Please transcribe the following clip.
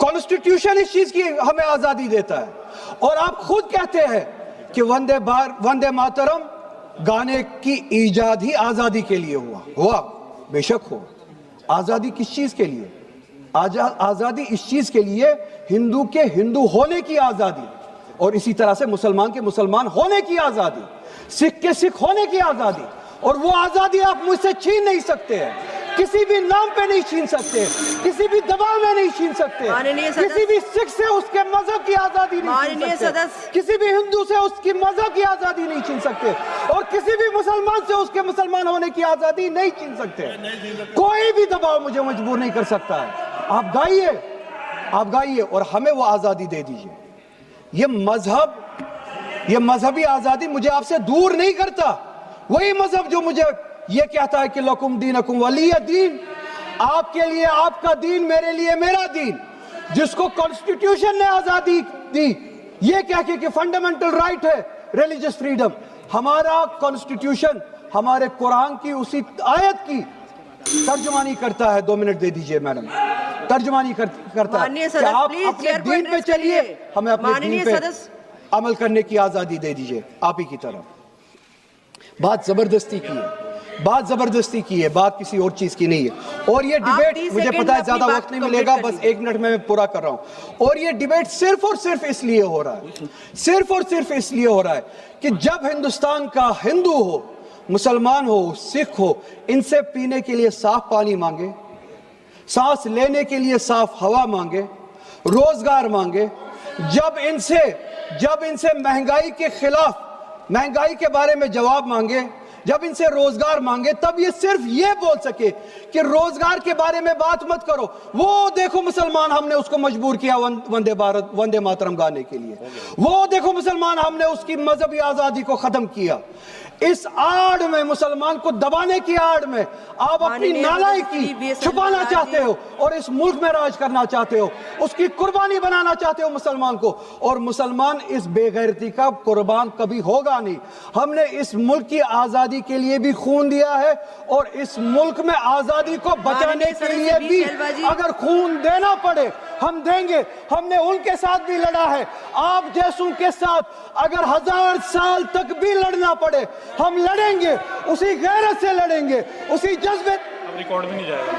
Constitution اس چیز کی ہمیں آزادی دیتا ہے، اور آپ خود کہتے ہیں کہ وندے ماترم گانے کی ایجاد ہی آزادی کے لیے ہوا، بے شک ہو۔ آزادی کس چیز کے لیے؟ آزادی اس چیز کے لیے ہندو کے ہندو ہونے کی آزادی، اور اسی طرح سے مسلمان کے مسلمان ہونے کی آزادی، سکھ کے سکھ ہونے کی آزادی، اور وہ آزادی آپ مجھ سے چھین نہیں سکتے ہیں، کسی بھی نام پہ نہیں چھین سکتے، کسی بھی دباؤ میں نہیں چھین سکتے، کسی بھی سکھ سے اس کے مذہب کی آزادی نہیں چھین سکتے، کسی بھی ہندو سے اس کی مذہب کی آزادی نہیں چھین سکتے، اور کسی بھی مسلمان سے اس کے مسلمان ہونے کی آزادی نہیں چھین سکتے۔ کوئی بھی دباؤ مجھے مجبور نہیں کر سکتا ہے۔ آپ گائیے اور ہمیں وہ آزادی دے دیجئے۔ یہ مذہبی آزادی مجھے آپ سے دور نہیں کرتا، وہی مذہب جو مجھے یہ کہتا ہے کہ لکم دینکم ولی دین، آپ کے لیے آپ کا دین، میرے لیے میرا دین، جس کو کانسٹیٹیوشن نے آزادی دی یہ کہہ کے کہ فنڈامنٹل رائٹ ہے ریلیجس فریڈم۔ ہمارا کانسٹیٹیوشن ہمارے قرآن کی اسی آیت کی ترجمانی کرتا ہے۔ 2 منٹ دے دیجئے میڈم، ترجمانی کرتا ہے کہ آپ اپنے دین پہ چلیے، ہمیں اپنے دین پہ عمل کرنے کی آزادی دے دیجئے۔ آپ ہی کی طرف بات زبردستی کی ہے، بات کسی اور چیز کی نہیں ہے۔ اور یہ ڈیبیٹ مجھے پتا ہے زیادہ وقت نہیں ملے گا، بس 1 منٹ میں پورا کر رہا ہوں۔ اور یہ ڈیبیٹ صرف اور صرف اس لیے ہو رہا ہے کہ جب ہندوستان کا ہندو ہو، مسلمان ہو، سکھ ہو، ان سے پینے کے لیے صاف پانی مانگے، سانس لینے کے لیے صاف ہوا مانگے، روزگار مانگے، جب ان سے مہنگائی کے خلاف، مہنگائی کے بارے میں جواب مانگے، جب ان سے روزگار مانگے، تب یہ صرف یہ بول سکے کہ روزگار کے بارے میں بات مت کرو، وہ دیکھو مسلمان ہم نے اس کو مجبور کیا وندے ماترم گانے کے لیے، وہ دیکھو مسلمان ہم نے اس کی مذہبی آزادی کو ختم کیا۔ اس آڑ میں، مسلمان کو دبانے کی آڑ میں آپ اپنی نالائکی چھپانا چاہتے ہو اور اس ملک میں راج کرنا چاہتے ہو، اس کی قربانی بنانا چاہتے ہو مسلمان کو، اور مسلمان اس بے غیرتی کا قربان کبھی ہوگا نہیں۔ ہم نے اس ملک کی آزادی کے لیے بھی خون دیا ہے، اور اس ملک میں آزادی کو بچانے کے لیے بھی اگر خون دینا پڑے ہم دیں گے۔ ہم نے ان کے ساتھ بھی لڑا ہے، آپ جیسوں کے ساتھ اگر 1000 سال تک بھی لڑنا پڑے ہم لڑیں گے، اسی غیرت سے لڑیں گے، اسی جذبے۔ اب ریکارڈ بھی نہیں جائے گا۔